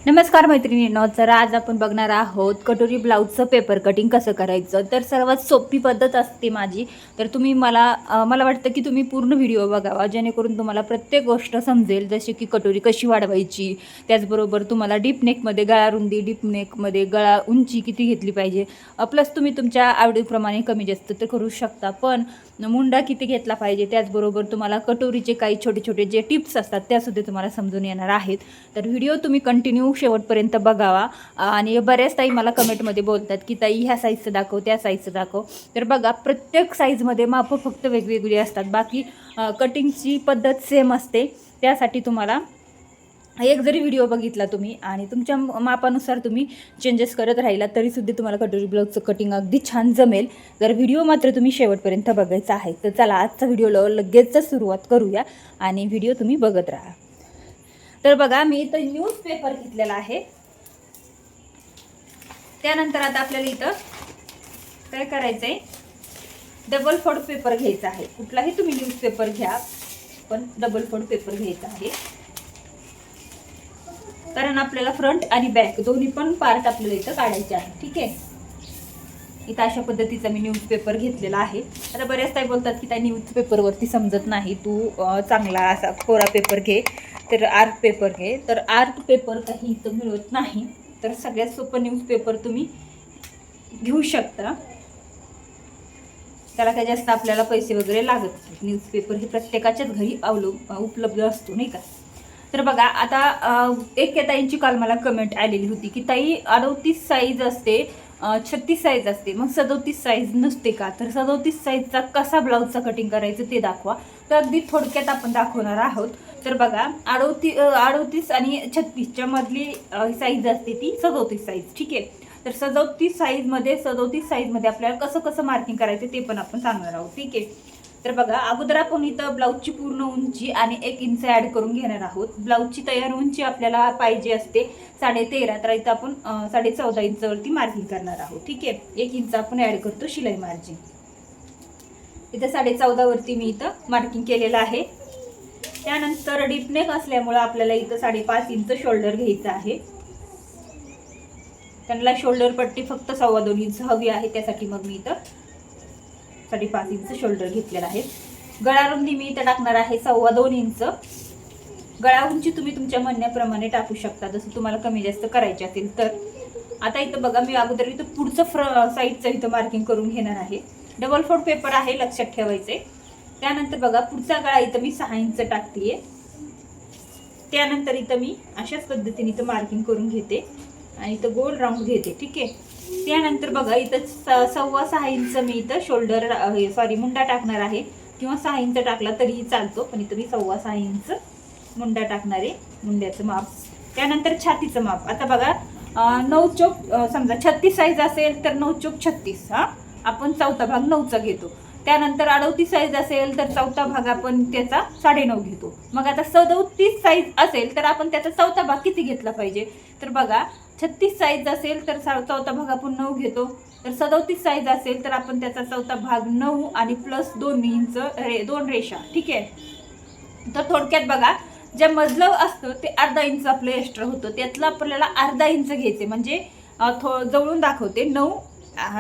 नमस्कार मैत्रिणींनो, तर आज आपण बघणार आहोत कटोरी ब्लाऊजचं पेपर कटिंग कसं करायचं. तर सर्वात सोपी पद्धत असते माझी. तर तुम्ही मला वाटतं की तुम्ही पूर्ण व्हिडिओ बघावा, जेणेकरून तुम्हाला प्रत्येक गोष्ट समजेल. जसे की कटोरी कशी वाढवायची, त्याचबरोबर तुम्हाला डीप नेकमध्ये गळा रुंदी, डीप नेकमध्ये गळा उंची किती घेतली पाहिजे, प्लस तुम्ही तुमच्या आवडीप्रमाणे कमी जास्त तर करू शकता. पण मुंडा किती घेतला पाहिजे, त्याचबरोबर तुम्हाला कटोरीचे काही छोटे छोटे जे टिप्स असतात त्यासुद्धा तुम्हाला समजून येणार आहेत. तर व्हिडिओ तुम्ही कंटिन्यू शेवटपर्यंत बघावा. आणि बऱ्याच ताई मला कमेंटमध्ये बोलतात की ताई ह्या साईजचं दाखव, त्या साईजचं दाखव. तर बघा, प्रत्येक साईजमध्ये मापं फक्त वेगवेगळी असतात. बाकी कटिंगची पद्धत सेम असते. त्यासाठी तुम्हाला एक जरी व्हिडिओ बघितला तुम्ही आणि तुमच्या मापानुसार तुम्ही चेंजेस करत राहिला तरीसुद्धा तुम्हाला कटोरी ब्लाऊजचं कटिंग अगदी छान जमेल. तर व्हिडिओ मात्र तुम्ही शेवटपर्यंत बघायचा आहे. तर चला, आजचा व्हिडिओला लगेच सुरुवात करूया आणि व्हिडिओ तुम्ही बघत राहा. तर बघा, मी इथं न्यूजपेपर घेतलेला आहे. त्यानंतर आता आपल्याला इथं काय करायचं आहे, डबल फोल्ड पेपर घ्यायचा आहे. कुठलाही तुम्ही न्यूजपेपर घ्या, पण डबल फोल्ड पेपर घ्यायचा आहे. कारण आपल्याला फ्रंट आणि बॅक दोन्ही पण पार्ट आपल्याला इथं काढायचे आहे. ठीक आहे, इथं अशा पद्धतीचा मी न्यूजपेपर घेतलेला आहे. आता बऱ्याच ताई बोलतात की त्या न्यूजपेपरवरती समजत नाही, तू चांगला असा कोरा पेपर घे, तर आर्ट पेपर घे. तर आर्ट पेपर काही इथं मिळत नाही. तर सगळ्यात सोपं न्यूजपेपर तुम्ही घेऊ शकता. त्याला काही जास्त आपल्याला पैसे वगैरे लागत नाही. न्यूजपेपर हे प्रत्येकाच्याच घरी उपलब्ध असतो, नाही का. तर बघा, आता एक ताईंची काल मला कमेंट आलेली होती की ताई 38 साईज असते, 36 साईज असते, मग 37 साईज नसते का. तर 37 साईजचा कसा ब्लाऊजचा कटिंग करायचं ते दाखवा. तर अगदी थोडक्यात आपण दाखवणार आहोत. तर बघा, 38 आणि 36च्या मधली साईज असते ती 37 साईज. ठीक आहे, तर 37 साईजमध्ये आपल्याला कसं कसं मार्किंग करायचं ते पण आपण सांगणार आहोत. ठीक आहे, तर बघा, अगोदर आपण इथं ब्लाऊजची पूर्ण उंची आणि 1 इंच ॲड करून घेणार आहोत. ब्लाऊजची तयार उंची आपल्याला पाहिजे असते 13.5, तर इथं आपण 14.5 इंचवरती मार्किंग करणार आहोत. ठीक आहे, 1 इंच आपण ॲड करतो शिलाई मार्जिन. इथं 14.5 वरती मी इथं मार्किंग केलेलं आहे. त्यानंतर डीपनेक असल्यामुळं आपल्याला इथं 5.5 इंच शोल्डर घ्यायचं आहे. त्यांना शोल्डर पट्टी फक्त 2.25 इंच हवी आहे, त्यासाठी मग मी इथं 5.5 इंच शोल्डर घेतलेला आहे. गळा रुंदी मी इथं टाकणार आहे 2.25 इंच. गळा उंची तुम्ही तुमच्या म्हणण्याप्रमाणे टाकू शकता, जसं तुम्हाला कमी जास्त करायचे असेल तर. आता इथं बघा, मी अगोदर इथं पुढचं साईडचं इथं मार्किंग करून घेणार आहे. डबल फोल्ड पेपर आहे, लक्षात ठेवायचे. त्यानंतर बघा, पुढचा गळा इथं मी 6 इंच टाकतेय. त्यानंतर इथं मी अशाच पद्धतीने इथं मार्किंग करून घेते आणि इथं गोल राऊंड घेते. ठीक आहे, त्यानंतर बघा, इथं 6.25 इंच मी इथं मुंडा टाकणार आहे, किंवा 6 इंच टाकला तरीही चालतो, पण इथं मी 6.25 इंच मुंडा टाकणार आहे, मुंड्याचं माप. त्यानंतर छातीचं माप. आता बघा, 9 चौक, समजा 36 साईज असेल तर 9 चौक 36, आपण चौथा भाग 9चा घेतो. त्यानंतर 38 साईज असेल तर चौथा भाग आपण त्याचा 9.5 घेतो. मग आता 37 साईज असेल तर आपण त्याचा चौथा भाग किती घेतला पाहिजे. तर बघा, 36 साईज असेल तर चौथा भाग आपण 9 घेतो. तर 37 साईज असेल तर आपण त्याचा चौथा भाग 9 आणि प्लस 2 इंच 2 रेषा. ठीक आहे, तर थोडक्यात बघा, जे मजलं असतं ते अर्धा इंच आपलं एक्स्ट्रा होतं, त्यातलं आपल्याला अर्धा इंच घ्यायचे. म्हणजे जवळून दाखवते, 9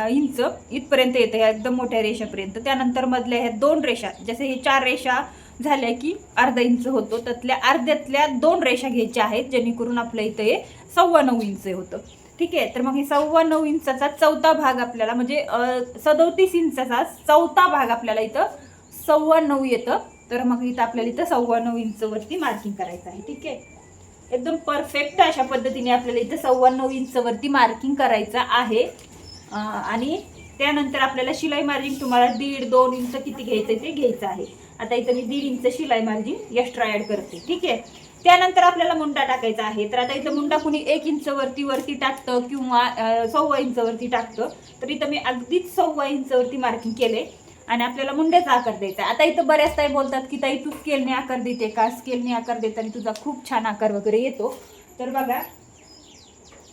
इंच इथपर्यंत येतं, ह्या एकदम मोठ्या रेषापर्यंत. त्यानंतर मधल्या ह्या 2 रेषा, जसे हे 4 रेषा झाल्या की अर्धा इंच होतो, त्यातल्या अर्ध्यातल्या 2 रेषा घ्यायच्या आहेत, जेणेकरून आपल्या इथं हे 9.25 इंच होतं. ठीक आहे, तर मग हे 9.25 इंचाचा चौथा भाग आपल्याला, म्हणजे 37 इंचाचा चौथा भाग आपल्याला इथं 9.25 येतं. तर मग इथं आपल्याला इथं 9.25 इंचवरती मार्किंग करायचं आहे. ठीक आहे, एकदम परफेक्ट अशा पद्धतीने आपल्याला इथं 9.25 इंचवरती मार्किंग करायचं आहे. आणि त्यानंतर आपल्याला शिलाई मार्जिन तुम्हाला 1.5-2 इंच किती घ्यायचं ते घ्यायचं आहे. आता इथं मी 1.5 इंच शिलाई मार्जिन एक्स्ट्रा ॲड करते. ठीक आहे, त्यानंतर आपल्याला मुंडा टाकायचा आहे. तर आता इथं मुंडा कुणी 1 इंच वरती टाकतं किंवा 1.25 इंचवरती टाकतं. तर इथं मी अगदीच 1.25 इंचवरती मार्किंग केले आणि आपल्याला मुंड्याचा आकार द्यायचा. आता इथं बऱ्याच ताई बोलतात की ताई तू स्केलने आकार देते का, स्केलने आकार देताना तुझा खूप छान आकार वगैरे येतो. तर बघा,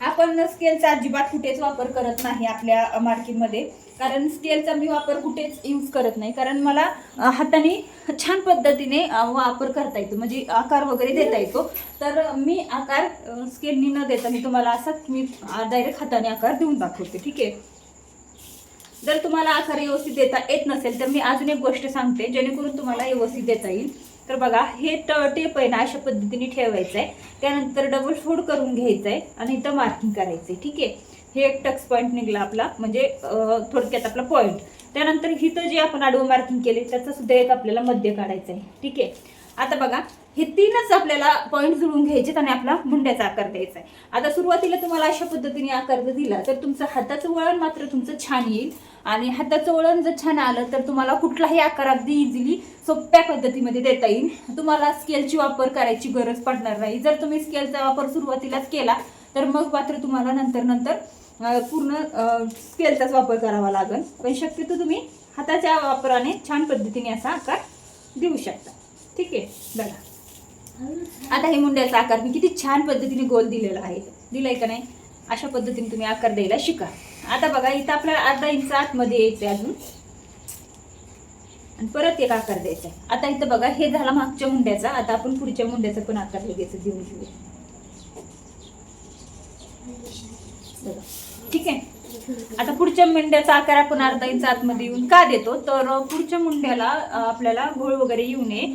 आपण स्केलचा अजिबात कुठेच वापर करत नाही आपल्या मार्किंगमध्ये, कारण स्केलचा मी वापर कुठेच यूज करत नाही, कारण मला हाताने छान पद्धतीने वापर करता येतो, म्हणजे आकार वगैरे देता येतो. तर मी आकार स्केलनी न देता मी तुम्हाला असाच मी डायरेक्ट हाताने आकार देऊन दाखवते. ठीक आहे. जर तुम्हाला आकार व्यवस्थित देता येत नसेल तर मी अजून एक गोष्ट सांगते जेणेकरून तुम्हाला व्यवस्थित देता येईल. तर बघा, हे टेप आहे ना अशा पद्धतीने ठेवायचं आहे, त्यानंतर डबल फोल्ड करून घ्यायचं आहे आणि इथं मार्किंग करायचं आहे. ठीक आहे. हे एक टक्स पॉईंट निघला आपला, म्हणजे थोडक्यात आपला पॉईंट. त्यानंतर इथं जे आपण आडवं मार्किंग केले त्याचं सुद्धा एक आपल्याला मध्य काढायचं आहे. ठीक आहे. आता बघा, हे तीनच आपल्याला पॉईंट जुळून घ्यायचे आणि आपला मुंड्याचा आकार द्यायचा आहे. आता सुरुवातीला तुम्हाला अशा पद्धतीने आकार जर दिला तर तुमचं हाताचं वळण मात्र तुमचं छान येईल, आणि हाताचं वळण जर छान आलं तर तुम्हाला कुठलाही आकार अगदी इझिली सोप्या पद्धतीमध्ये देता येईल. तुम्हाला स्केलची वापर करायची गरज पडणार नाही. जर तुम्ही स्केलचा वापर सुरुवातीलाच केला तर मग मात्र तुम्हाला नंतर पूर्ण स्केलचाच वापर करावा लागेल. पण शक्यतो तुम्ही हाताच्या वापराने छान पद्धतीने असा आकार देऊ शकता. ठीक आहे. बघा, आता हे मुंड्याचा आकार मी किती छान पद्धतीने गोल दिलेला आहे, दिलाय का नाही? अशा पद्धतीने तुम्ही आकार द्यायला शिका. आता बघा, इथं आपल्याला अर्धा इंच आतमध्ये यायचं आहे अजून, आणि परत एक आकार द्यायचा आहे. आता इथं बघा, हे झाला मागच्या मुंड्याचा. आता आपण पुढच्या मुंड्याचा पण आकार लगेच देऊन घेऊया. ठीक आहे. आता पुढच्या मुंड्याचा आकार आपण अर्धा इंच आतमध्ये येऊन का देतो, तर पुढच्या मुंड्याला आपल्याला घोळ वगैरे येऊ नये,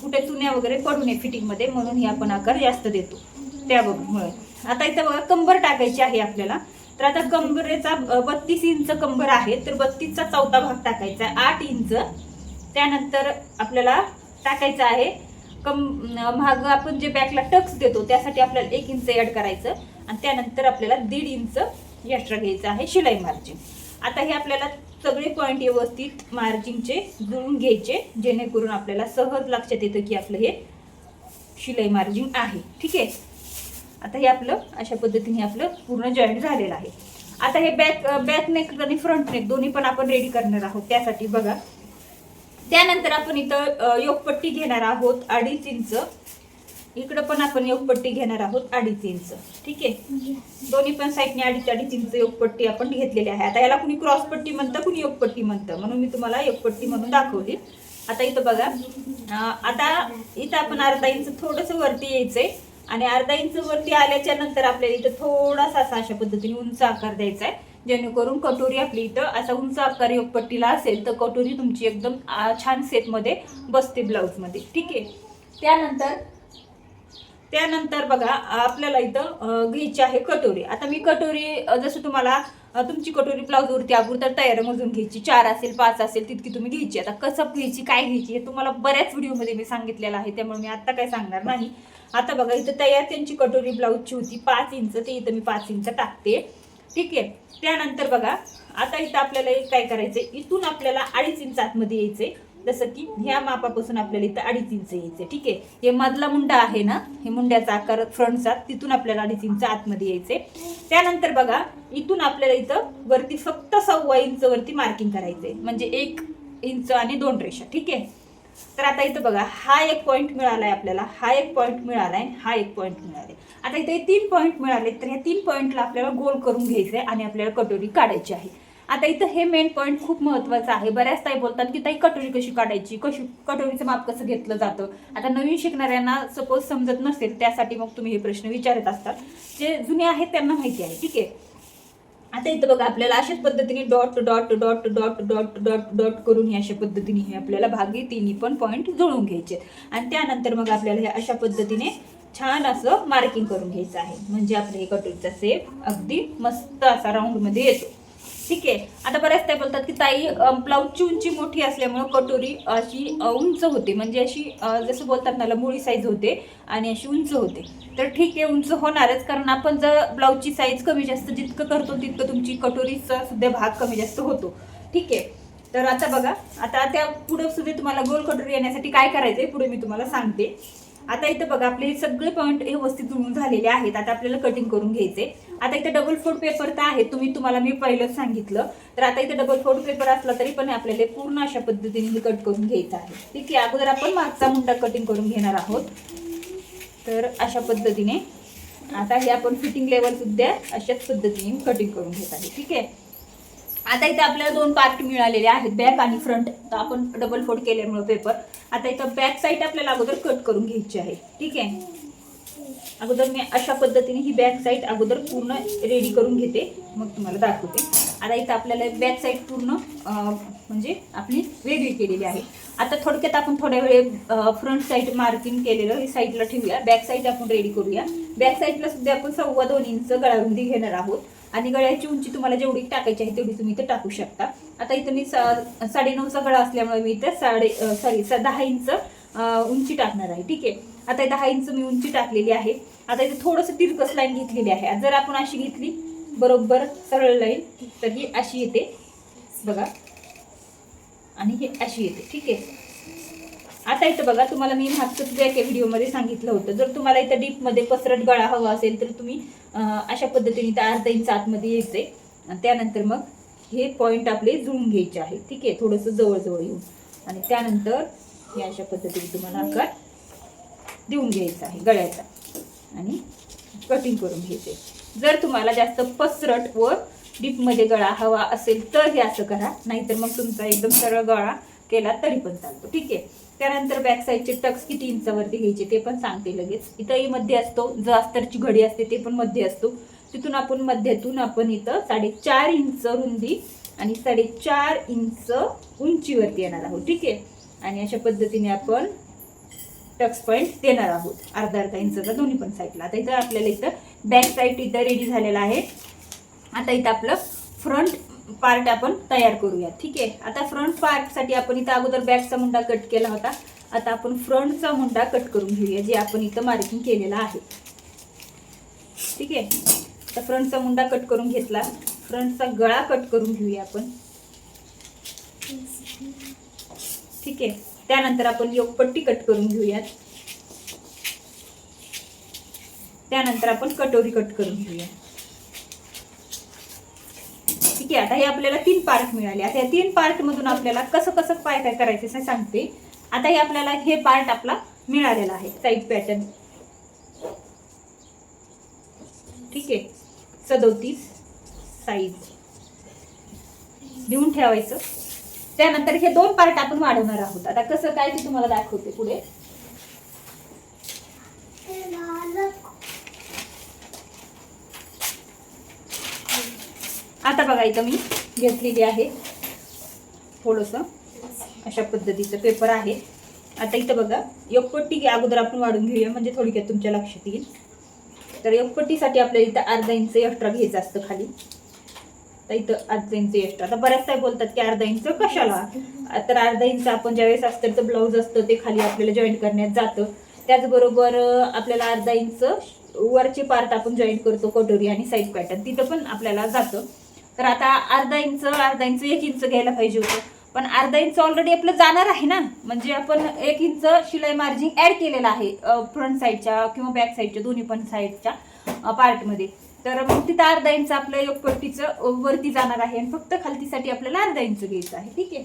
कुठे चुन्या वगैरे पडू नये फिटिंगमध्ये, म्हणून हे आपण आकार जास्त देतो त्यामुळे. आता इथं बघा, कंबर टाकायची आहे आपल्याला. तर आता कंबरेचा 32 इंच कंबर आहे, तर 32चा चौथा भाग टाकायचा आहे, 8 इंच. त्यानंतर आपल्याला टाकायचं आहे मागं आपण जे बॅकला टक्स देतो त्यासाठी आपल्याला 1 इंच ॲड करायचं, आणि त्यानंतर आपल्याला 1.5 इंच एक्स्ट्रा घ्यायचं आहे शिलाई मार्जिन. आता हे आपल्याला सगळे पॉईंट व्यवस्थित मार्जिनचे जुळून घ्यायचे, जेणेकरून आपल्याला सहज लक्षात येतं की आपलं हे शिलाई मार्जिन आहे. ठीक आहे. आता हे आपलं अशा पद्धतीने आपलं पूर्ण जॉईंट झालेलं आहे. आता हे बॅक नेक आणि फ्रंट नेक दोन्ही पण आपण रेडी करणार आहोत. त्यासाठी बघा, त्यानंतर आपण इथं योगपट्टी घेणार आहोत 2.5 इंच. इकडं पण आपण योगपट्टी घेणार आहोत 2.5 इंच. ठीक आहे. दोन्ही पण साईडने 2.5 इंच योगपट्टी आपण घेतलेली आहे. आता याला कुणी क्रॉसपट्टी म्हणतं, कुणी योगपट्टी म्हणतं, म्हणून मी तुम्हाला योगपट्टी म्हणून दाखवली. आता इथं बघा, आता इथं आपण अर्धा इंच थोडंसं वरती यायचंय, आणि अर्धा इंच वरती आल्याच्या नंतर आपल्याला इथं थोडासा अशा पद्धतीने उंच आकार द्यायचा आहे, जेणेकरून कटोरी आपली इथं असा उंच आकार योगपट्टीला असेल तर कटोरी तुमची एकदम छान सेटमध्ये बसते ब्लाऊजमध्ये. ठीक आहे. त्यानंतर बघा, आपल्याला इथं घ्यायची आहे कटोरी. आता मी कटोरी जसं तुम्हाला तुमची कटोरी ब्लाऊजवरती अगोदर तयार मोजून घ्यायची, 4 असेल 5 असेल तितकी तुम्ही घ्यायची. आता कसं घ्यायची, काय घ्यायची हे तुम्हाला बऱ्याच व्हिडिओमध्ये मी सांगितलेलं आहे, त्यामुळे मी आत्ता काय सांगणार नाही. आता बघा, इथं तयार त्यांची कटोरी ब्लाऊजची होती 5 इंच, ते इथं मी 5 इंच टाकते. ठीक आहे. त्यानंतर बघा, आता इथं आपल्याला काय करायचंय, इथून आपल्याला 2.5 इंच आतमध्ये यायचंय, जसं की ह्या मापापासून आपल्याला इथं 2.5 इंच यायचंय. ठीक आहे. हे मधला मुंडा आहे ना, हे मुंड्याचा आकार फ्रंटचा, तिथून आपल्याला 2.5 इंच आतमध्ये यायचंय. त्यानंतर बघा, इथून आपल्याला इथं वरती फक्त 1.25 इंच वरती मार्किंग करायचंय, म्हणजे 1 इंच आणि 2 रेषा. ठीक आहे. तर आता इथं बघा, हा एक पॉईंट मिळालाय आपल्याला, हा एक पॉईंट मिळालाय, हा एक पॉईंट मिळालाय. आता इथे 3 पॉईंट मिळाले, तर ह्या 3 पॉईंटला आपल्याला गोल करून घ्यायचंय आणि आपल्याला कटोरी काढायची आहे. आता इथं हे मेन पॉईंट खूप महत्त्वाचं आहे. बऱ्याच ताई बोलतात की ताई कटोरी कशी काढायची, कटोरीचं माप कसं घेतलं जातं. आता नवीन शिकणाऱ्यांना सपोज समजत नसेल, त्यासाठी मग तुम्ही हे प्रश्न विचारत असतात. जे जुने आहेत त्यांना माहिती आहे. ठीक आहे. आता इथं बघा, आपल्याला अशाच पद्धतीने dot dot dot dot dot dot dot करून हे अशा पद्धतीने हे आपल्याला भागी तिन्ही पण पॉईंट जुळवून घ्यायचे, आणि त्यानंतर मग आपल्याला हे अशा पद्धतीने छान असं मार्किंग करून घ्यायचं आहे, म्हणजे आपल्या हे कटोरीचा शेप अगदी मस्त असा राऊंडमध्ये येतो. ठीक आहे. आता बऱ्याच ताई बोलतात की ताई ब्लाऊजची उंची मोठी असल्यामुळे कटोरी अशी उंच होते, म्हणजे अशी जसं बोलतात ना लंबोळी साईज होते आणि अशी उंच होते. तर ठीक आहे, उंच होणारच, कारण आपण जर ब्लाऊजची साईज कमी जास्त जितकं करतो तितकं तुमची कटोरीचा सुद्धा भाग कमी जास्त होतो. ठीक आहे. तर आता बघा, आता त्या पुढे सुद्धा तुम्हाला गोल कटोरी येण्यासाठी काय करायचंय पुढे मी तुम्हाला सांगते. आता इथं बघा, आपले हे सगळे पॉईंट व्यवस्थित जुळून झालेले आहेत. आता आपल्याला कटिंग करून घ्यायचे. आता इथे डबल फोल्ड पेपर तर आहे, तुम्हाला मी पहिलंच सांगितलं. तर आता इथे डबल फोल्ड पेपर असला तरी पण आपल्याला पूर्ण अशा पद्धतीने कट करून घ्यायचं आहे. ठीक आहे. अगोदर आपण मागचा मुंडा कटिंग करून घेणार आहोत. तर अशा पद्धतीने आता हे आपण फिटिंग लेवल सुद्धा अशाच पद्धतीने कटिंग करून घेत आहे. ठीक आहे. आता इथे आपल्याला 2 पार्ट मिळालेले आहेत, बॅक आणि फ्रंट. तर आपण डबल फोल्ड केल्यामुळे पेपर. आता इथं बॅक साईड आपल्याला अगोदर कट करून घ्यायची आहे. ठीक आहे. अगोदर मी अशा पद्धतीने ही बॅक साईड अगोदर पूर्ण रेडी करून घेते, मग तुम्हाला दाखवते. आता इथं आपल्याला बॅक साईड पूर्ण म्हणजे आपली वेगळी केलेली आहे. आता थोडक्यात आपण थोड्या वेळ फ्रंट साईड मार्किंग केलेलं हे साईडला ठेवूया. बॅक साईड आपण रेडी करूया. बॅक साईडला सुद्धा आपण 2.25 इंच गळारुंदी घेणार आहोत आणि गळ्याची उंची तुम्हाला जेवढी टाकायची आहे तेवढी तुम्ही इथे टाकू शकता. आता इथं मी 9.5चा गळा असल्यामुळे मी इथे 10 इंच उंची टाकणार आहे. ठीक आहे. आता 10 इंच मी उंची टाकलेली आहे. आता इथे थोडंसं तिरकस लाईन घेतलेली आहे. जर आपण अशी घेतली बरोबर सरळ लाईन तर ही अशी येते बघा, आणि ही अशी येते. ठीक आहे. आता इथं बघा, तुम्हाला मी मागच्या सुद्धा एका व्हिडिओमध्ये सांगितलं होतं, जर तुम्हाला इथं डीपमध्ये पसरट गळा हवा असेल तर तुम्ही अशा पद्धतीने इथं अर्धा इंच आतमध्ये यायचे आणि त्यानंतर मग हे पॉईंट आपले जुळून घ्यायचे आहे. ठीक आहे. थोडंसं जवळजवळ येऊन आणि त्यानंतर हे अशा पद्धतीने तुम्हाला आकार देऊन घ्यायचा आहे गळ्याचा आणि कटिंग करून घ्यायचे. जर तुम्हाला जास्त पसरट व डीपमध्ये गळा हवा असेल तर हे असं करा, नाहीतर मग तुमचा एकदम सरळ गळा केला तरी पण चालतो. ठीक आहे. त्यानंतर बॅक साईडचे टक्स किती इंचावरती घ्यायचे ते पण सांगते लगेच. इथंही मध्ये असतो, जो अस्तरची घडी असते ते पण मध्ये असतो. तिथून आपण मध्यातून आपण इथं 4.5 इंच रुंदी आणि 4.5 इंच उंचीवरती येणार आहोत. ठीक आहे. आणि अशा पद्धतीने आपण टक्स पॉईंट देणार आहोत अर्धा इंचचा दोन्ही पण साईडला. आता इथं आपल्याला इथं बॅक साईड इथं रेडी झालेला आहे. आता इथं आपलं फ्रंट पार्ट आपण तयार करूया. ठीक आहे. आता फ्रंट पार्टसाठी आपण इथं अगोदर बॅकचा मुंडा कट केला होता. आता आपण फ्रंटचा मुंडा कट करून घेऊया, जे आपण इथं मार्किंग केलेला आहे. ठीक आहे. आता फ्रंटचा मुंडा कट करून घेतला. फ्रंटचा गळा कट करून घेऊया आपण. ठीक आहे. त्यानंतर आपण योगपट्टी कट करून घेऊयात. त्यानंतर आपण कटोरी कट करून घेऊया. ठीक आहे. आता हे आपल्याला 3 पार्ट मिळाले. आता या 3 पार्ट मधून आपल्याला कसं कसं काय काय करायचं हे सांगते. आता हे आपल्याला हे पार्ट आपला मिळालेला आहे साईड पॅटर्न. ठीक आहे. 37 साईज लिहून ठेवायचं. त्यानंतर हे 2 पार्ट आपण वाढवणार आहोत. आता कसं काय ते तुम्हाला दाखवते पुढे. आता बघा, इथं मी घेतलेली आहे थोडंसं अशा पद्धतीचं पेपर आहे. आता इथं बघा, योगपट्टी अगोदर आपण वाढून घेऊया म्हणजे थोडक्यात तुमच्या लक्षात येईल. तर योगपट्टीसाठी आपल्याला इथं अर्धा इंच एक्स्ट्रा घ्यायचं असतं खाली. तर इथं अर्धा इंच एक्स्ट्रा. आता बऱ्याच काय बोलतात की अर्धा इंच कशाला, तर अर्धा इंच आपण ज्यावेळेस अस्तरचं ब्लाऊज असतं ते खाली आपल्याला जॉईंट करण्यात जातं. त्याचबरोबर आपल्याला अर्धा इंच वरचे पार्ट आपण जॉईंट करतो कटोरी आणि साईड पॅटर्न, तिथं पण आपल्याला जातं. तर आता अर्धा इंच 1 इंच घ्यायला पाहिजे होतं, पण अर्धा इंच ऑलरेडी आपलं जाणार आहे ना, म्हणजे आपण 1 इंच शिलाई मार्जिन ऍड केलेलं आहे फ्रंट साईडच्या किंवा बॅक साईडच्या दोन्ही पण साईडच्या पार्टमध्ये. तर मग तिथं अर्धा इंच आपलं योगपट्टीचं वरती जाणार आहे आणि फक्त खालतीसाठी आपल्याला अर्धा इंच घ्यायचं आहे. ठीक आहे.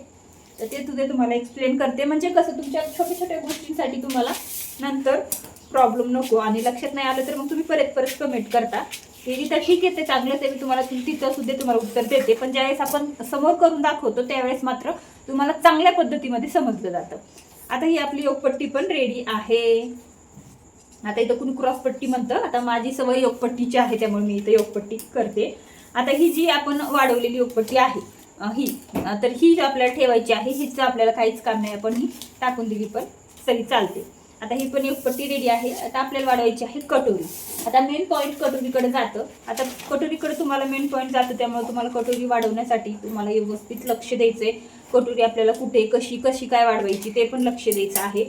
तर ते तुम्हाला एक्सप्लेन करते, म्हणजे कसं तुमच्या छोट्या छोट्या गोष्टींसाठी तुम्हाला नंतर प्रॉब्लेम नको आणि लक्षात नाही आलं तर मग तुम्ही परत कमेंट करता की तर ठीक आहे ते चांगलंच आहे, मी तुम्हाला तिथं सुद्धा तुम्हाला उत्तर देते. पण ज्यावेळेस आपण समोर करून दाखवतो त्यावेळेस मात्र तुम्हाला चांगल्या पद्धतीमध्ये समजलं जातं. आता ही आपली योगपट्टी पण रेडी आहे. आता इथं कुणी क्रॉस पट्टी म्हणतं, आता माझी सवय योगपट्टीची आहे त्यामुळे मी इथं योगपट्टी करते. आता ही जी आपण वाढवलेली योगपट्टी आहे ही, तर ही आपल्याला ठेवायची आहे. हिचं आपल्याला काहीच काम नाही, आपण ही टाकून दिली पण सही चालते. आता ही पण योगपट्टी रेडी आहे. आता आपल्याला वाढवायची आहे कटोरी. आता मेन पॉईंट कटोरीकडे जातं. आता कटोरीकडे तुम्हाला मेन पॉईंट जातं, त्यामुळे तुम्हाला कटोरी वाढवण्यासाठी तुम्हाला व्यवस्थित लक्ष द्यायचंय. कटोरी आपल्याला कुठे कशी काय वाढवायची ते पण लक्ष द्यायचं आहे.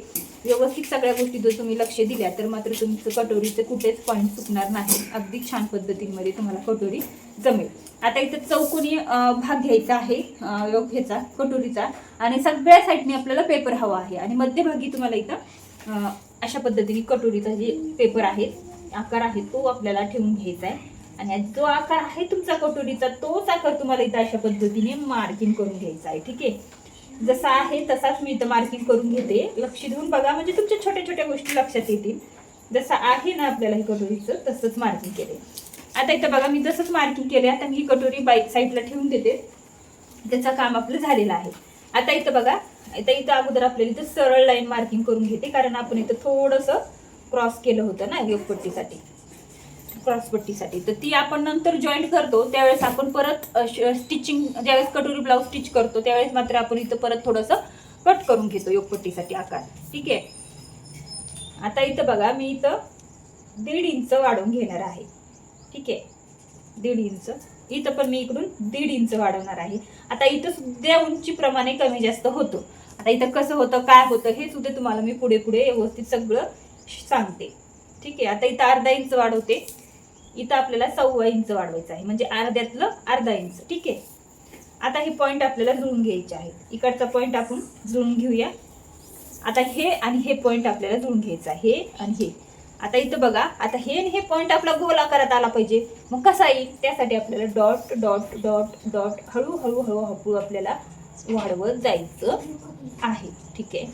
व्यवस्थित सगळ्या गोष्टी जर तुम्ही लक्ष दिल्या तर मात्र तुमचं कटोरीचं कुठेच पॉईंट चुकणार नाही. अगदी छान पद्धतीमध्ये तुम्हाला कटोरी जमेल. आता इथं चौकोनी भाग घ्यायचा आहे ह्याचा कटोरीचा आणि सगळ्या साईडने आपल्याला पेपर हवा आहे आणि मध्यभागी तुम्हाला इथं अशा पद्धतीने कटोरीचा जे पेपर आहे आकार आहे तो आपल्याला ठेवून घ्यायचा आहे आणि जो आकार आहे तुमचा कटोरीचा तोच आकार तुम्हाला इथं अशा पद्धतीने मार्किंग करून घ्यायचा आहे. ठीक आहे. जसा आहे तसाच मी इथं मार्किंग करून घेते. लक्ष देऊन बघा म्हणजे तुमच्या छोट्या छोट्या गोष्टी लक्षात येतील. जसं आहे ना आपल्याला ही कटोरीचं तसंच मार्किंग केले. आता इथं बघा मी जसंच मार्किंग केले. आता मी ही कटोरी बाईक साईडला ठेवून देते. त्याचं काम आपलं झालेलं आहे. आता इथं बघा, इथं अगोदर आपल्याला इथं सरळ लाईन मार्किंग करून घेते, कारण आपण इथं थोडंसं क्रॉस केलं होतं ना योगपट्टीसाठी, क्रॉसपट्टीसाठी. तर ती आपण नंतर जॉईंट करतो त्यावेळेस आपण परत स्टिचिंग, ज्यावेळेस कटोरी ब्लाऊज स्टिच करतो त्यावेळेस मात्र आपण इथं परत थोडंसं कट करून घेतो योगपट्टीसाठी आकार. ठीक आहे. आता इथं बघा मी इथं 1.5 इंच वाढवून घेणार आहे. ठीक आहे, 1.5 इंच. इथं पण मी इकडून 1.5 इंच वाढवणार आहे. आता इथं सुद्धा उंचीप्रमाणे कमी जास्त होतो. आता इथं कसं होतं काय होतं हे सुद्धा तुम्हाला मी पुढे पुढे व्यवस्थित सगळं सांगते. ठीक आहे. आता इथं 1/2 इंच वाढवते. इथं आपल्याला 1.25 इंच वाढवायचं आहे, म्हणजे अर्ध्यातलं 1/2 इंच. ठीक आहे. आता हे पॉईंट आपल्याला जुळून घ्यायचे आहेत. इकडचा पॉईंट आपण जुळून घेऊया. आता हे आणि हे पॉईंट आपल्याला जुळून घ्यायचं आहे, हे आणि हे. आता इथं बघा, आता हे आणि हे पॉईंट आपला गोलाकारात आला पाहिजे. मग कसा येईल त्यासाठी आपल्याला डॉट डॉट डॉट डॉट हळूहळू हळूहळू आपल्याला वाढवत जायचं आहे. ठीक आहे.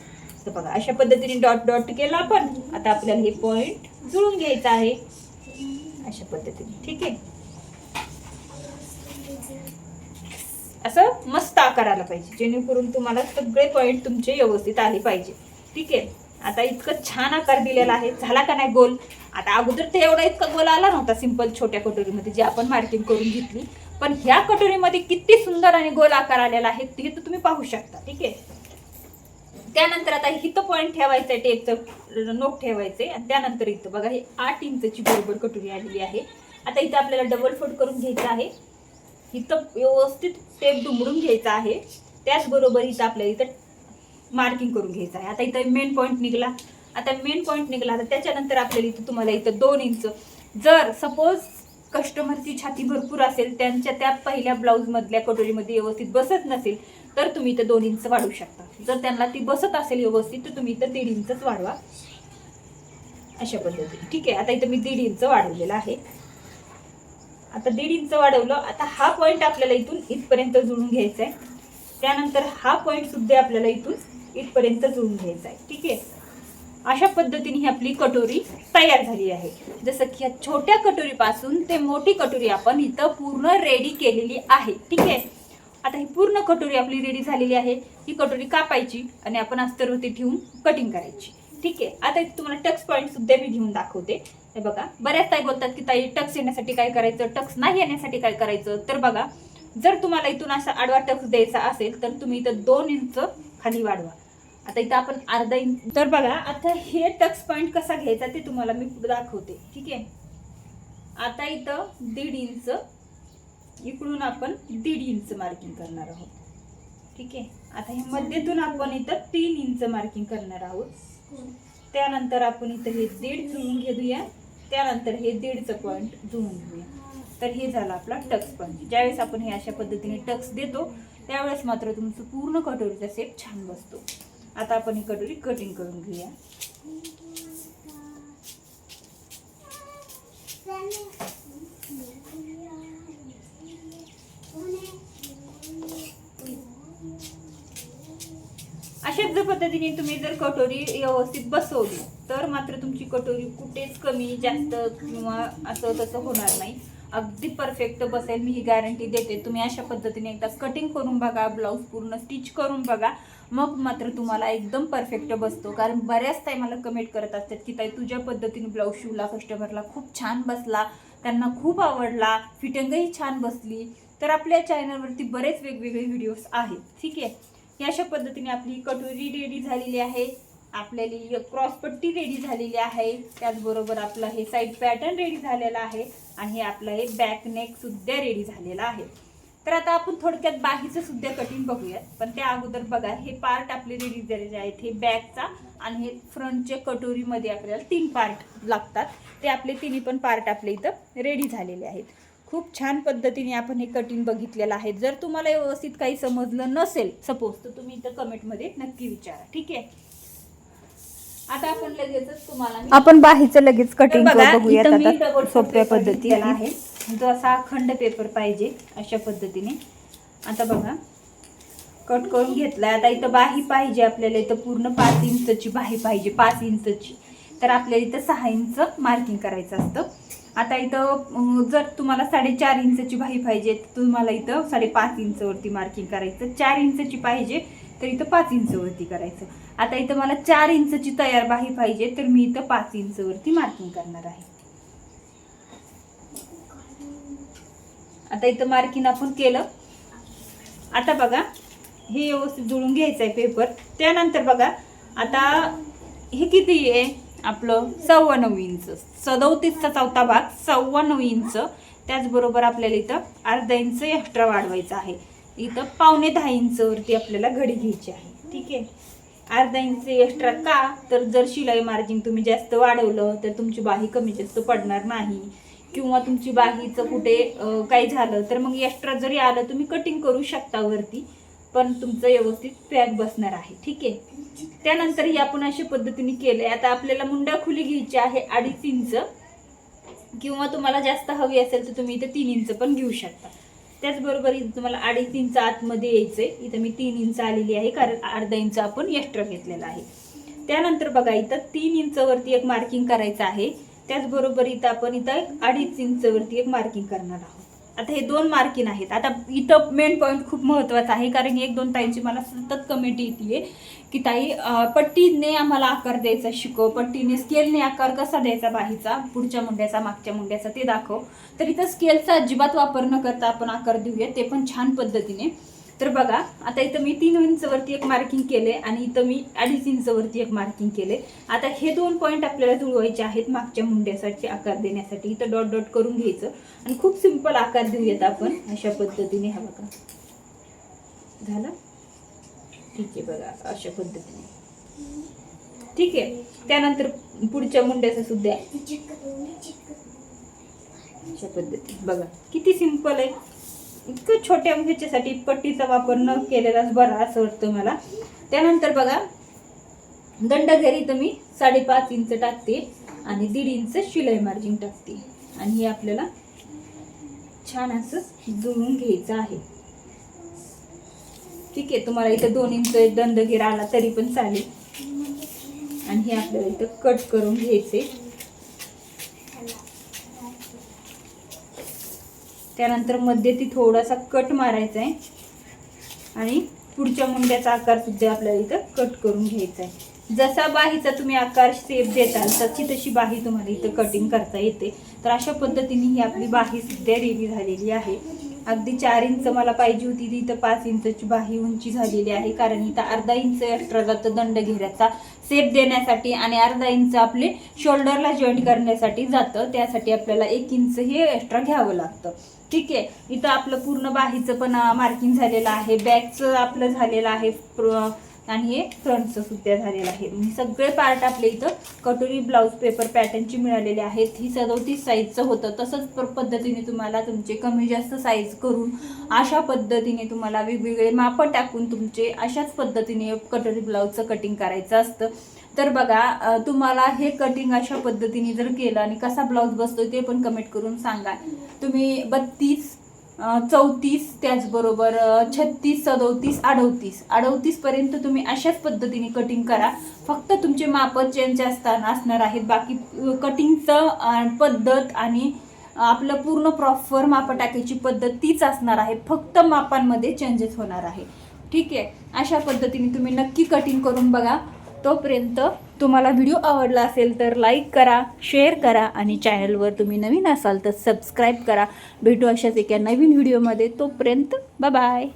तर बघा अशा पद्धतीने डॉट डॉट केला आपण. आता आपल्याला हे पॉईंट जुळून घ्यायचं आहे अशा पद्धतीने. ठीक आहे. असं मस्त आकार आला पाहिजे, जेणेकरून तुम्हाला सगळे पॉईंट तुमचे व्यवस्थित आले पाहिजे. ठीक आहे. आता इतकं छान आकार दिलेला आहे. झाला का नाही गोल? आता अगोदर ते एवढा इतका गोल आला नव्हता सिंपल छोट्या कटोरीमध्ये जी आपण मार्किंग करून घेतली, पण ह्या कटोरीमध्ये किती सुंदर आणि गोल आकार आलेला आहे हे तर तुम्ही पाहू शकता. ठीक आहे. त्यानंतर आता इथं पॉईंट ठेवायचं आहे, टेपचं नोक ठेवायचे. आणि त्यानंतर इथं बघा ही 8 इंचची बरोबर कटोरी आलेली आहे. आता इथं आपल्याला डबल फोल्ड करून घ्यायचं आहे. इथं व्यवस्थित टेप दुमडून घ्यायचा आहे. त्याचबरोबर इथं आपल्याला इथं मार्किंग करून घ्यायचं आहे. आता इथं मेन पॉईंट निघला. आता मेन पॉईंट निघाला तर त्याच्यानंतर आपल्याला इथं तुम्हाला इथं 2 इंच, जर सपोज कस्टमरची छाती भरपूर असेल, त्यांच्या त्या पहिल्या ब्लाऊजमधल्या कटोरीमध्ये व्यवस्थित बसत नसेल तर तुम्ही इथं 2 इंच वाढवू शकता. जर त्यांना ती बसत असेल व्यवस्थित तर तुम्ही इथं 1.5 इंचच वाढवा अशा पद्धतीने. ठीक आहे. आता इथं मी 1.5 इंच वाढवलेला आहे. आता 1.5 इंच वाढवलं. आता हा पॉईंट आपल्याला इथून इथपर्यंत जुळून घ्यायचा आहे. त्यानंतर हा पॉईंट सुद्धा आपल्याला इथून इथपर्यंत जुळून घ्यायचा आहे. ठीक आहे. अशा पद्धतीने ही आपली कटोरी तयार झाली आहे. जसं की या छोट्या कटोरीपासून ते मोठी कटोरी आपण इथं पूर्ण रेडी केलेली आहे. ठीक आहे. आता ही पूर्ण कटोरी आपली रेडी झालेली आहे. ही कटोरी कापायची आणि आपण अस्तरवरती ठेवून कटिंग करायची. ठीक आहे. आता इथे तुम्हाला टक्स पॉईंट सुद्धा मी घेऊन दाखवते. हे बघा, बऱ्याच ताई बोलतात की ताई टक्स येण्यासाठी काय करायचं, टक्स नाही येण्यासाठी काय करायचं. तर बघा, जर तुम्हाला इथून असा आडवा टक्स द्यायचा असेल तर तुम्ही इथं 2 इंच खाली वाढवा. आता इथं आपण 1/2 इंच. तर बघा, आता हे टक्स पॉईंट कसा घ्यायचा ते तुम्हाला मी पुढे दाखवते. ठीक आहे. आता इथं 1.5 इंच, इकडून आपण 1.5 इंच मार्किंग करणार आहोत. ठीक आहे. आता हे मध्येतून आपण इथं 3 इंच मार्किंग करणार आहोत. त्यानंतर आपण इथं हे 1.5 जुळून घेऊया. त्यानंतर हे 1.5चं पॉईंट जुळून घेऊया. तर हे झालं आपला टक्स पॉईंट. ज्यावेळेस आपण हे अशा पद्धतीने टक्स देतो त्यावेळेस मात्र तुमचं पूर्ण कटोरीचा शेप छान बसतो. आता आपण ही कटोरी कटिंग करून घेऊया. अशाच जर पद्धतीने तुम्ही जर कटोरी व्यवस्थित बसवली तर मात्र तुमची कटोरी कुठेच कमी जास्त किंवा असं तसं होणार नाही. अगदी परफेक्ट बसेल, मी ही गॅरंटी देते. तुम्ही अशा पद्धतीने एकदा कटिंग करून बघा, ब्लाऊज पूर्ण स्टिच करून बघा, मग मात्र तुम्हाला एकदम परफेक्ट बसतो. कारण बऱ्याच ताई मला कमेंट करत असतात की ताई तुझ्या पद्धतीने ब्लाऊज शिवला, कस्टमरला खूप छान बसला, त्यांना खूप आवडला, फिटिंगही छान बसली. तर आपल्या चॅनलवरती बरेच वेगवेगळे व्हिडिओज आहेत. ठीक आहे. या अशा पद्धतीने आपली कटोरी रेडी झालेली आहे. आपल्याला क्रॉसपट्टी रेडी झालेली आहे. त्याचबरोबर आपला हे साईड पॅटर्न रेडी झालेला आहे आणि हे आपलं हे बॅक नेक सुद्धा रेडी झालेला आहे. तर आता आपण थोडक्यात बाहीचं सुद्धा कटिंग बघूयात. पण त्या अगोदर बघा, हे पार्ट आपले रेडी झालेले आहेत. हे बॅकचा आणि हे फ्रंटच्या कटोरीमध्ये आपल्याला 3 पार्ट लागतात. ते आपले तिन्ही पण पार्ट आपले इथं रेडी झालेले आहेत. खूप छान पद्धतीने आपण हे कटिंग बघितलेलं आहे. जर तुम्हाला व्यवस्थित काही समजलं नसेल सपोज तर तुम्ही इथं कमेंटमध्ये नक्की विचारा. ठीक आहे. आता आपण लगेचच तुम्हाला आपण बाहीचं लगेच कटिंग बघूयात आता सोप्या पद्धतीने आहे. जो असा अखंड पेपर पाहिजे अशा पद्धतीने. आता बघा, कट करून घेतलाय. आता इथं बाही पाहिजे आपल्याला, इथं पूर्ण 5 इंचची बाही पाहिजे, 5 इंचची. तर आपल्याला इथं 6 इंच मार्किंग करायचं असतं. आता इथं जर तुम्हाला 4.5 इंचची बाही पाहिजे तर तुम्हाला इथं 5.5 इंचवरती मार्किंग करायचं. 4 इंचची पाहिजे तर इथं 5 इंचवरती करायचं. आता इथं मला 4 इंचची तयार बाही पाहिजे तर मी इथं 5 इंचवरती मार्किंग करणार आहे. आता इथं मार्किंग आपण केलं. आता बघा हे व्यवस्थित जुळून घ्यायचं आहे पेपर. त्यानंतर बघा आता हे किती आहे आपलं 9.25 इंच, 37चा चौथा भाग 9.25 इंच. त्याचबरोबर आपल्याला इथं अर्धा इंच एक्स्ट्रा वाढवायचं आहे. इथं 9.25 इंचवरती आपल्याला घडी घ्यायची आहे. ठीक आहे, अर्धा इंच एक्स्ट्रा का तर जर शिलाई मार्जिन तुम्ही जास्त वाढवलं तर तुमची बाही कमी जास्त पडणार नाही, किंवा तुमची बाहीचं कुठे काही झालं तर मग एक्स्ट्रा जरी आलं तुम्ही कटिंग करू शकता वरती, पण तुमचं व्यवस्थित पॅक बसणार आहे. ठीक आहे, त्यानंतर ही आपण अशा पद्धतीने केलंय. आता आपल्याला मुंड्या खुली घ्यायची आहे 2.5 इंच, किंवा तुम्हाला जास्त हवी असेल तर तुम्ही इथे 3 इंच पण घेऊ शकता. त्याचबरोबर इथं तुम्हाला 2.5 इंच आतमध्ये यायचंय. इथं मी 3 इंच आलेली आहे कारण अर्धा इंच आपण एक्स्ट्रा घेतलेला आहे. त्यानंतर बघा इथं 3 इंचवरती एक मार्किंग करायचं आहे. त्याचबरोबर इथं आपण इथं 2.5 इंचवरती एक मार्किंग करणार आहोत. आता हे 2 मार्किंग आहेत. आता इथं मेन पॉईंट खूप महत्त्वाचा आहे, कारण 1-2 ताईंची मला सतत कमेंट येते की ताई पट्टीने आम्हाला आकार द्यायचा शिकव, पट्टीने स्केलने आकार कसा द्यायचा बाहीचा, पुढच्या मुंड्याचा मागच्या मुंड्याचा ते दाखव. तर इथं स्केलचा अजिबात वापर न करता आपण आकार देऊया, ते पण छान पद्धतीने. तर बघा आता इथं मी 3 इंचवरती एक मार्किंग केले आणि इथं मी 2.5 इंचवरती एक मार्किंग केले. आता हे 2 पॉईंट आपल्याला जुळवायचे आहेत मागच्या मुंड्यासाठी आकार देण्यासाठी. इथं डॉट डॉट करून घ्यायचं आणि खूप सिंपल आकार देऊयात आपण अशा पद्धतीने. हा बघा झालं. ठीक आहे, बघा अशा पद्धतीने. ठीक आहे, त्यानंतर पुढच्या मुंड्याचं सुद्धा अशा पद्धतीने. बघा किती सिंपल आहे. इतकं छोट्या ह्याच्यासाठी पट्टीचा वापर न केलेलाच बरा असं वाटतं मला. त्यानंतर बघा दंडघेरी तर मी 5.5 इंच टाकते आणि 1.5 इंच शिलाई मार्जिन टाकते आणि हे आपल्याला छान असं जुळून घ्यायचं आहे. ठीक आहे, तुम्हाला इथं 2 इंच दंडघेर आला तरी पण चालेल. आणि हे आपल्याला इथं कट करून घ्यायचे. त्यानंतर मध्येती थोडासा कट मारायचा आहे आणि पुढच्या मुंड्याचा आकार सुद्धा आपल्याला इथं कट करून घ्यायचा आहे. जसा बाहीचा तुम्ही आकार शेप देताल तशी बाही तुम्हाला इथं कटिंग करता येते. तर अशा पद्धतीने ही आपली बाही सुद्धा रेडी झालेली आहे. अगदी 4 इंच मला पाहिजे होती ती इथं 5 इंचची बाही उंची झालेली आहे, कारण इथं अर्धा इंच एक्स्ट्रा जातं दंडघेऱ्याचा शेप देण्यासाठी आणि अर्धा इंच आपले शोल्डरला जॉईंट करण्यासाठी जातं. त्यासाठी आपल्याला 1 इंच हे एक्स्ट्रा घ्यावं लागतं. ठीक आहे, इथं आपलं पूर्ण बाहीचं पण मार्किंग झालेलं आहे, बॅकचं आपलं झालेलं आहे आणि हे फ्रंटचं सुद्धा झालेलं आहे. सगळे पार्ट आपले इथं कटोरी ब्लाऊज पेपर पॅटर्नची मिळालेले आहेत. ही 37 साईजचं होतं. तसंच पद्धतीने तुम्हाला तुमचे कमी जास्त साईज करून अशा पद्धतीने तुम्हाला वेगवेगळे मापं टाकून तुमचे अशाच पद्धतीने कटोरी ब्लाऊजचं कटिंग करायचं असतं. तर बघा तुम्हाला हे कटिंग अशा पद्धतीने जर केलं आणि कसा ब्लाऊज बसतोय ते पण कमेंट करून सांगा. तुम्ही 32, 34, त्याचबरोबर 36, 37, 38 पर्यंत तुम्ही अशाच पद्धतीने कटिंग करा. फक्त तुमचे माप चेंज असणार आहेत. बाकी कटिंगचं पद्धत आणि आपलं पूर्ण प्रॉपर माप टाकायची पद्धत तीच असणार आहे. फक्त मापांमध्ये चेंजेस होणार आहे. ठीक आहे, अशा पद्धतीने तुम्ही नक्की कटिंग करून बघा. तोपर्यंत तुम्हाला व्हिडिओ आवडला असेल तर लाईक करा, शेअर करा आणि चॅनलवर तुम्ही नवीन असाल तर सबस्क्राईब करा. भेटू अशाच एका नवीन व्हिडिओमध्ये. तोपर्यंत बाय बाय.